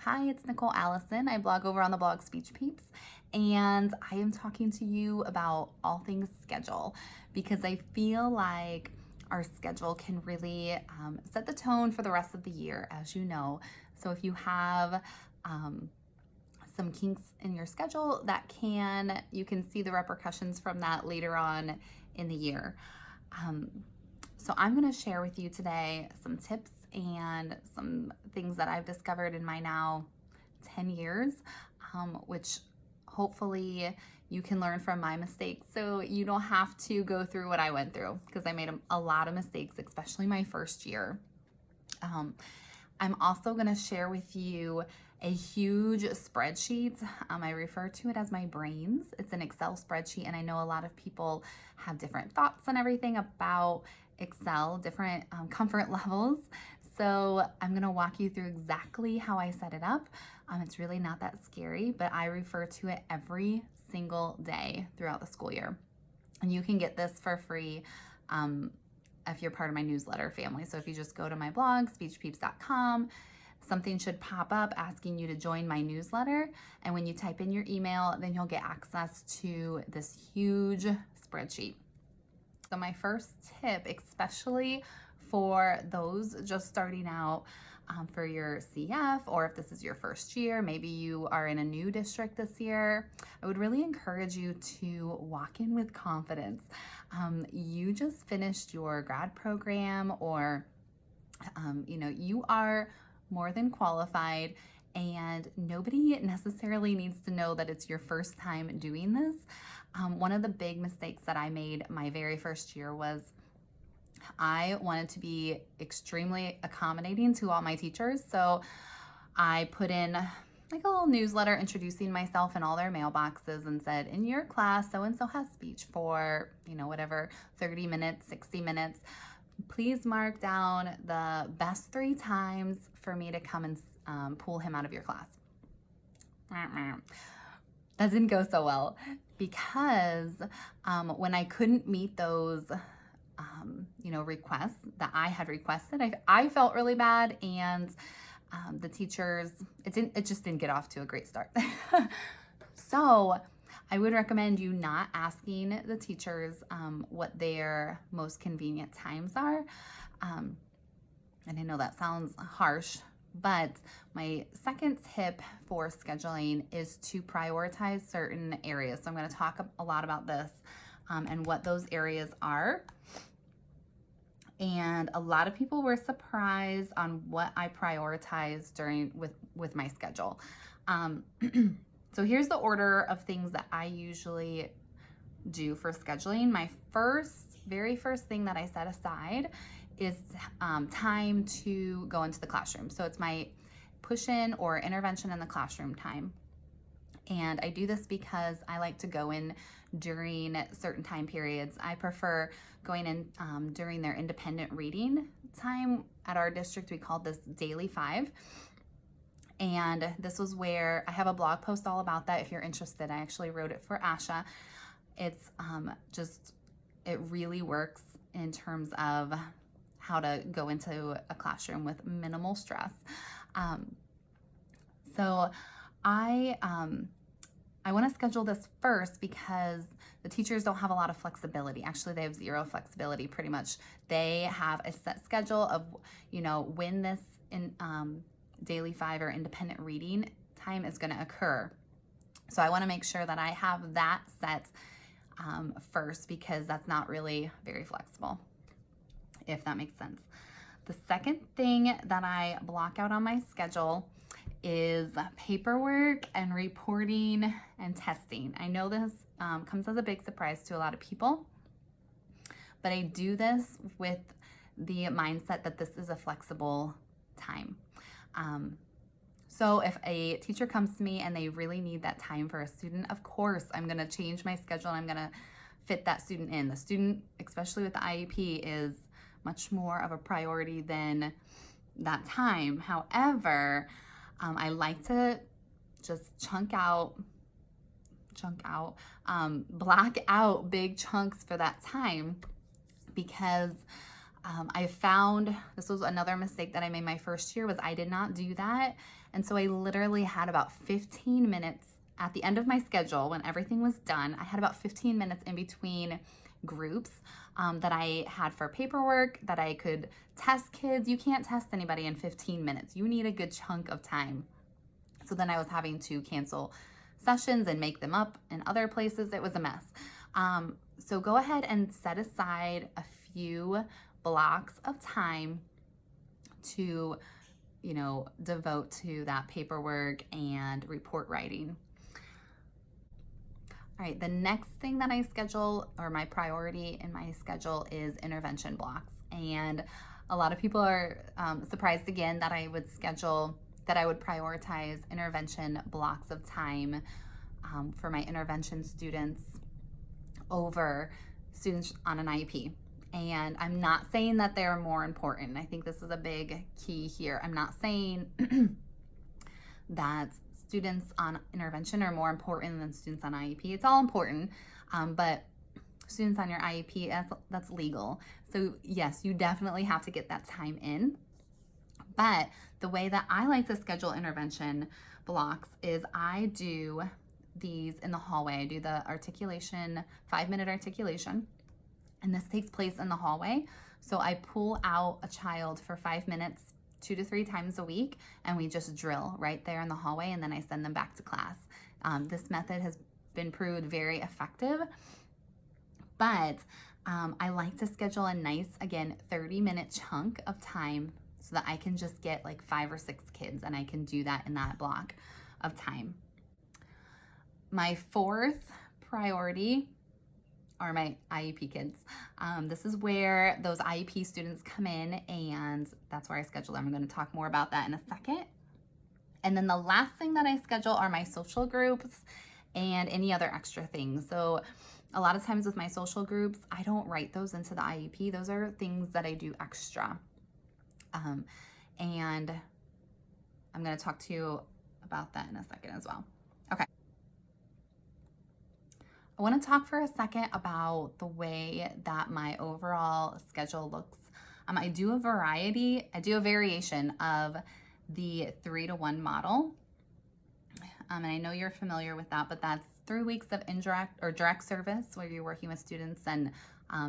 Hi, it's Nicole Allison. I blog over on the blog Speech Peeps, and I am talking to you about all things schedule because I feel like our schedule can really set the tone for the rest of the year, as you know. So if you have some kinks in your schedule, you can see the repercussions from that later on in the year. So I'm going to share with you today some tips and some things that I've discovered in my now 10 years, which hopefully you can learn from my mistakes so you don't have to go through what I went through, because I made a lot of mistakes, especially my first year. I'm also going to share with you a huge spreadsheet. I refer to it as my brains. It's an Excel spreadsheet, and I know a lot of people have different thoughts and everything about Excel, different comfort levels. So I'm going to walk you through exactly how I set it up. It's really not that scary, but I refer to it every single day throughout the school year. And you can get this for free if you're part of my newsletter family. So if you just go to my blog, speechpeeps.com, something should pop up asking you to join my newsletter. And when you type in your email, then you'll get access to this huge spreadsheet. So my first tip, especially for those just starting out for your CF, or if this is your first year, maybe you are in a new district this year, I would really encourage you to walk in with confidence. You just finished your grad program, or you are more than qualified, and nobody necessarily needs to know that it's your first time doing this. One of the big mistakes that I made my very first year was I wanted to be extremely accommodating to all my teachers. So I put in like a little newsletter introducing myself in all their mailboxes and said, in your class, so-and-so has speech for, whatever, 30 minutes, 60 minutes. Please mark down the best 3 times for me to come and pull him out of your class. That didn't go so well, because when I couldn't meet those requests that I had requested, I felt really bad, and the teachers, it just didn't get off to a great start. So I would recommend you not asking the teachers what their most convenient times are. And I know that sounds harsh, but my second tip for scheduling is to prioritize certain areas. So I'm going to talk a lot about this and what those areas are. And a lot of people were surprised on what I prioritized with my schedule. So here's the order of things that I usually do for scheduling. My very first thing that I set aside is time to go into the classroom. So it's my push-in or intervention in the classroom time. And I do this because I like to go in during certain time periods. I prefer going in during their independent reading time. At our district, we called this Daily 5. And this was where I have a blog post all about that if you're interested. I actually wrote it for Asha. It's it really works in terms of how to go into a classroom with minimal stress. So I want to schedule this first because the teachers don't have a lot of flexibility. Actually, they have zero flexibility pretty much. They have a set schedule of, when this Daily 5 or independent reading time is going to occur. So I want to make sure that I have that set first, because that's not really very flexible, if that makes sense. The second thing that I block out on my schedule is paperwork and reporting and testing. I know this comes as a big surprise to a lot of people, but I do this with the mindset that this is a flexible time. So if a teacher comes to me and they really need that time for a student, of course, I'm going to change my schedule and I'm going to fit that student in. The student, especially with the IEP, is much more of a priority than that time. However, I like to just block out big chunks for that time, because I found this was another mistake that I made my first year was I did not do that. And so I literally had about 15 minutes at the end of my schedule when everything was done. I had about 15 minutes in between groups that I had for paperwork that I could test kids. You can't test anybody in 15 minutes. You need a good chunk of time. So then I was having to cancel sessions and make them up in other places. It was a mess. So go ahead and set aside a few blocks of time to, devote to that paperwork and report writing. All right, the next thing that I schedule, or my priority in my schedule, is intervention blocks. And a lot of people are surprised again that I would prioritize intervention blocks of time for my intervention students over students on an IEP. And I'm not saying that they're more important. I think this is a big key here. I'm not saying that students on intervention are more important than students on IEP. It's all important, but students on your IEP, that's legal. So yes, you definitely have to get that time in. But the way that I like to schedule intervention blocks is I do these in the hallway. I do the articulation, 5-minute articulation, and this takes place in the hallway. So I pull out a child for 5 minutes 2 to 3 times a week, and we just drill right there in the hallway, and then I send them back to class. This method has been proved very effective, but I like to schedule a nice, again, 30-minute chunk of time so that I can just get like 5 or 6 kids, and I can do that in that block of time. My fourth priority are my IEP kids. This is where those IEP students come in, and that's where I schedule them. I'm going to talk more about that in a second. And then the last thing that I schedule are my social groups and any other extra things. So a lot of times with my social groups, I don't write those into the IEP. Those are things that I do extra. And I'm going to talk to you about that in a second as well. Okay. I want to talk for a second about the way that my overall schedule looks. I do a variation of the 3-to-1 model. And I know you're familiar with that, but that's 3 weeks of indirect or direct service where you're working with students and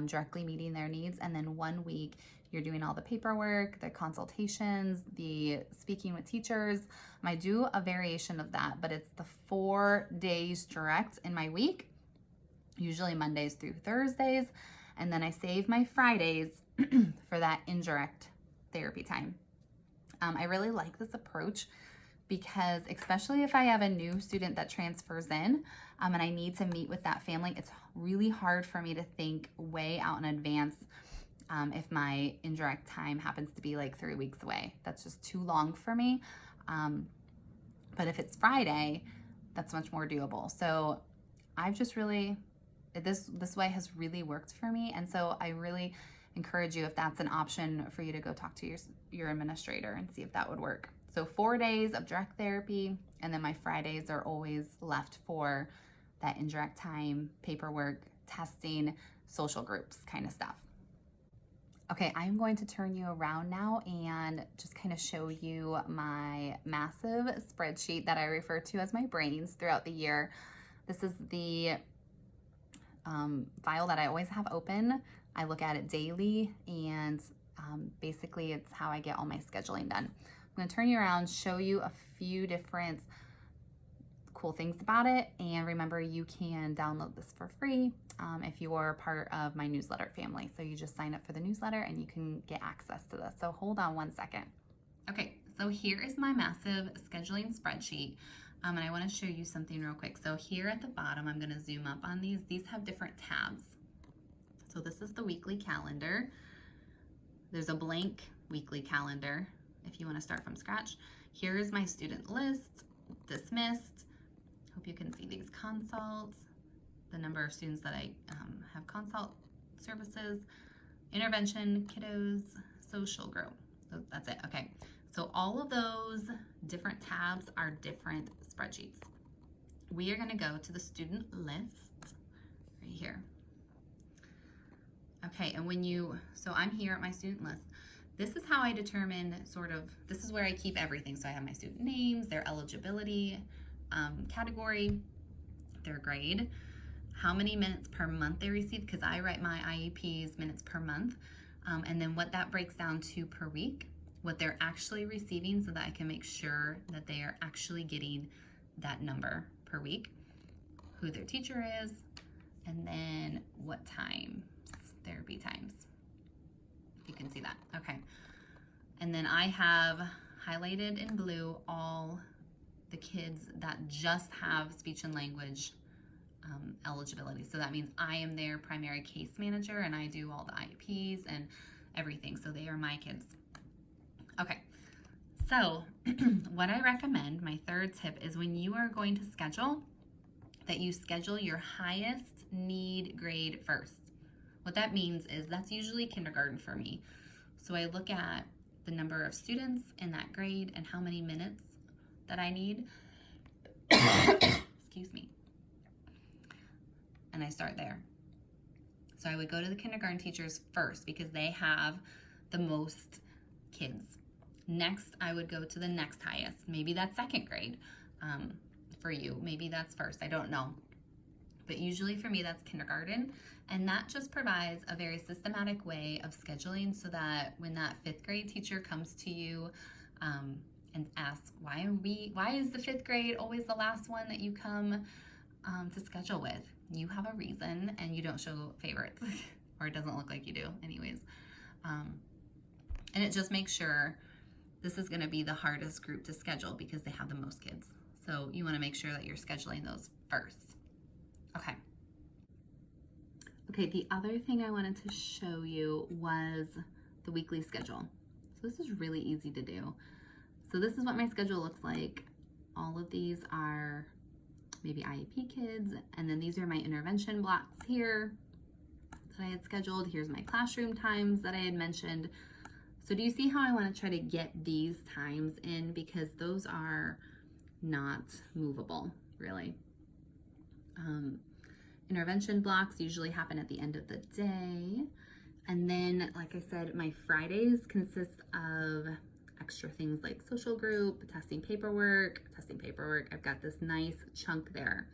directly meeting their needs. And then 1 week, you're doing all the paperwork, the consultations, the speaking with teachers. I do a variation of that, but it's the 4 days direct in my week, usually Mondays through Thursdays. And then I save my Fridays for that indirect therapy time. I really like this approach because especially if I have a new student that transfers in and I need to meet with that family, it's really hard for me to think way out in advance if my indirect time happens to be like 3 weeks away. That's just too long for me. But if it's Friday, that's much more doable. So I've just really, this way has really worked for me. And so I really encourage you, if that's an option for you, to go talk to your administrator and see if that would work. So 4 days of direct therapy, and then my Fridays are always left for that indirect time, paperwork, testing, social groups kind of stuff. Okay, I'm going to turn you around now and just kind of show you my massive spreadsheet that I refer to as my brains throughout the year. This is the file that I always have open. I look at it daily, and basically it's how I get all my scheduling done. I'm going to turn you around, show you a few different cool things about it, and remember, you can download this for free if you are part of my newsletter family. So you just sign up for the newsletter and you can get access to this. So hold on one second. Okay, so here is my massive scheduling spreadsheet. And I want to show you something real quick. So here at the bottom, I'm going to zoom up on these. These have different tabs. So this is the weekly calendar. There's a blank weekly calendar if you want to start from scratch. Here is my student list, dismissed. Hope you can see these consults, the number of students that I have consult services, intervention, kiddos, social group. So that's it. Okay. So all of those different tabs are different spreadsheets. We are going to go to the student list right here. Okay, and so I'm here at my student list. This is how I determine this is where I keep everything. So I have my student names, their eligibility category, their grade, how many minutes per month they receive, because I write my IEPs minutes per month, and then what that breaks down to per week, what they're actually receiving so that I can make sure that they are actually getting that number per week, who their teacher is, and then what times, therapy times. If you can see that, okay. And then I have highlighted in blue all the kids that just have speech and language eligibility. So that means I am their primary case manager and I do all the IEPs and everything. So they are my kids. Okay, so what I recommend, my third tip, is when you are going to schedule, that you schedule your highest need grade first. What that means is that's usually kindergarten for me. So I look at the number of students in that grade and how many minutes that I need. Excuse me. And I start there. So I would go to the kindergarten teachers first because they have the most kids. Next, I would go to the next highest. Maybe that's second grade for you. Maybe that's first. I don't know. But usually for me, that's kindergarten. And that just provides a very systematic way of scheduling so that when that fifth grade teacher comes to you and asks, why is the fifth grade always the last one that you come to schedule with? You have a reason and you don't show favorites, or it doesn't look like you do anyways. And it just makes sure this is gonna be the hardest group to schedule because they have the most kids. So you wanna make sure that you're scheduling those first. Okay. Okay, the other thing I wanted to show you was the weekly schedule. So this is really easy to do. So this is what my schedule looks like. All of these are maybe IEP kids, and then these are my intervention blocks here that I had scheduled. Here's my classroom times that I had mentioned. So do you see how I want to try to get these times in, because those are not movable, really. Intervention blocks usually happen at the end of the day. And then, like I said, my Fridays consist of extra things like social group, testing paperwork. I've got this nice chunk there.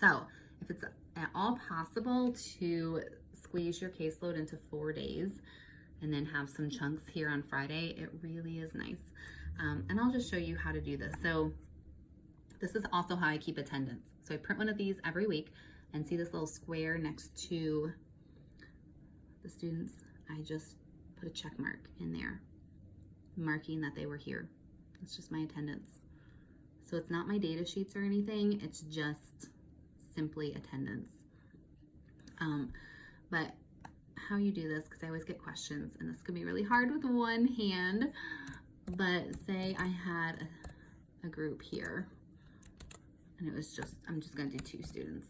So if it's at all possible to squeeze your caseload into 4 days and then have some chunks here on Friday, it really is nice. And I'll just show you how to do this. So this is also how I keep attendance. So I print one of these every week, and see this little square next to the students? I just put a check mark in there, marking that they were here. It's just my attendance. So it's not my data sheets or anything, it's just simply attendance. But how you do this, because I always get questions, and this could be really hard with one hand, but say I had a group here, and it was I'm just gonna do 2 students.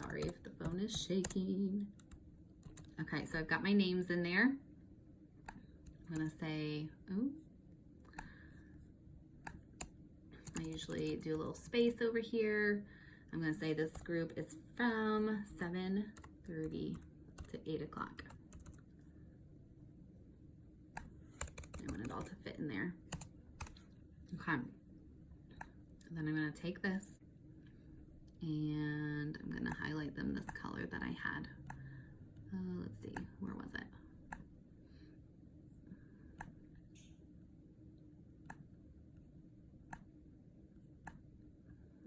Sorry if the phone is shaking. Okay, so I've got my names in there. I'm gonna say, I usually do a little space over here. I'm gonna say this group is from 7:30 to 8 o'clock. I want it all to fit in there. Okay, and then I'm gonna take this and I'm gonna highlight them this color that I had. Let's see, where was it?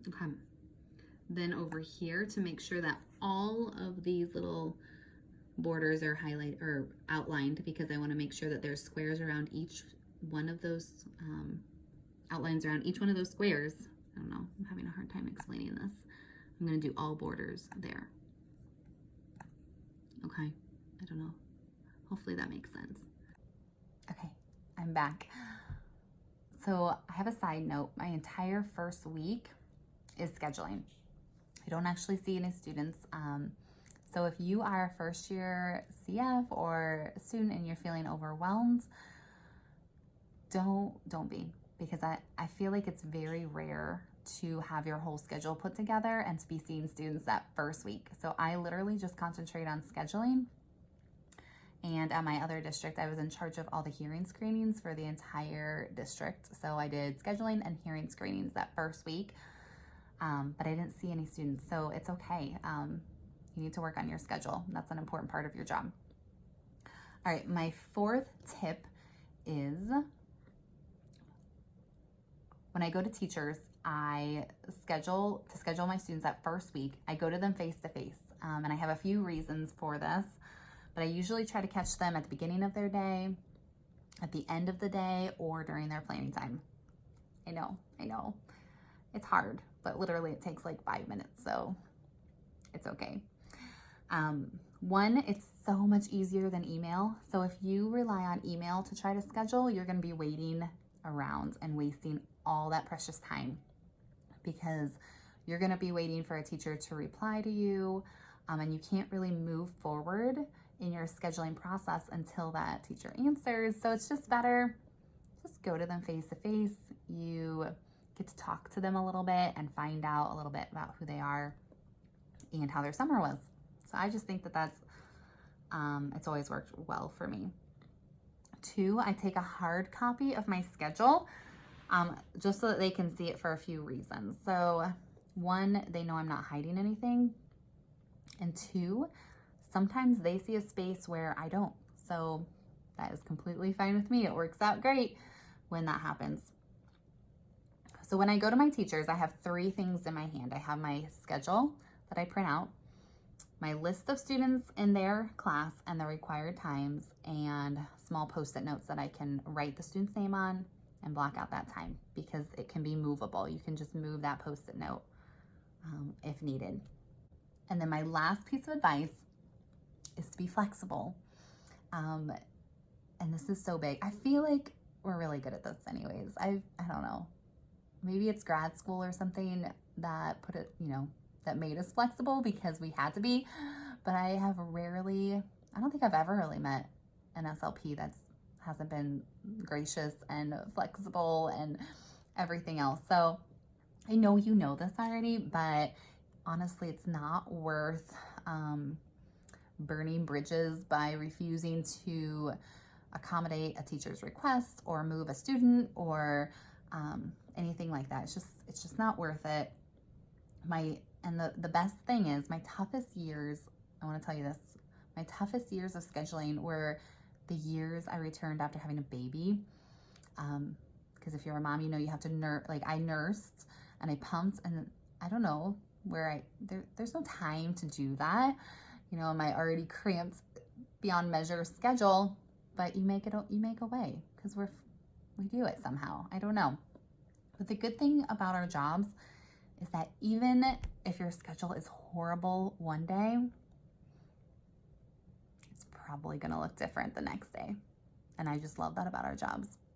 Okay, then over here, to make sure that all of these little borders are highlighted or outlined, because I want to make sure that there's squares around each one of those outlines around each one of those squares. I don't know, I'm having a hard time explaining this. I'm going to do all borders there. Okay, I don't know. Hopefully that makes sense. Okay, I'm back. So I have a side note. My entire first week is scheduling. I don't actually see any students. So if you are a first year CF or student and you're feeling overwhelmed, don't be, because I feel like it's very rare to have your whole schedule put together and to be seeing students that first week. So I literally just concentrate on scheduling And at my other district, I was in charge of all the hearing screenings for the entire district. So I did scheduling and hearing screenings that first week, but I didn't see any students, so it's okay. You need to work on your schedule. That's an important part of your job. All right, my fourth tip is when I go to teachers, I schedule my students that first week. I go to them face to face, and I have a few reasons for this, but I usually try to catch them at the beginning of their day, at the end of the day, or during their planning time. I know, it's hard, but literally it takes like 5 minutes, so it's okay. One, it's so much easier than email. So if you rely on email to try to schedule, you're gonna be waiting around and wasting all that precious time, because you're gonna be waiting for a teacher to reply to you, and you can't really move forward in your scheduling process until that teacher answers. So it's just better, just go to them face to face. You get to talk to them a little bit and find out a little bit about who they are and how their summer was. So I just think that that's, it's always worked well for me. Two, I take a hard copy of my schedule, just so that they can see it for a few reasons. So one, they know I'm not hiding anything. And two, sometimes they see a space where I don't. So that is completely fine with me. It works out great when that happens. So when I go to my teachers, I have 3 things in my hand. I have my schedule that I print out, my list of students in their class and the required times, and small post-it notes that I can write the student's name on and block out that time, because it can be movable. You can just move that post-it note if needed. And then my last piece of advice is to be flexible. And this is so big. I feel like we're really good at this anyways. I don't know. Maybe it's grad school or something that put it, that made us flexible because we had to be. But I don't think I've ever really met an SLP that hasn't been gracious and flexible and everything else. So I know you know this already, but honestly, it's not worth burning bridges by refusing to accommodate a teacher's request or move a student or anything like that. It's just not worth it. The best thing is, my toughest years, I want to tell you this, my toughest years of scheduling were the years I returned after having a baby. Because if you're a mom, you have to nurse. Like, I nursed and I pumped, and I don't know where there's no time to do that, my already cramped beyond measure schedule. But you make a way, because we do it somehow. I don't know. But the good thing about our jobs is that even if your schedule is horrible one day, it's probably going to look different the next day. And I just love that about our jobs.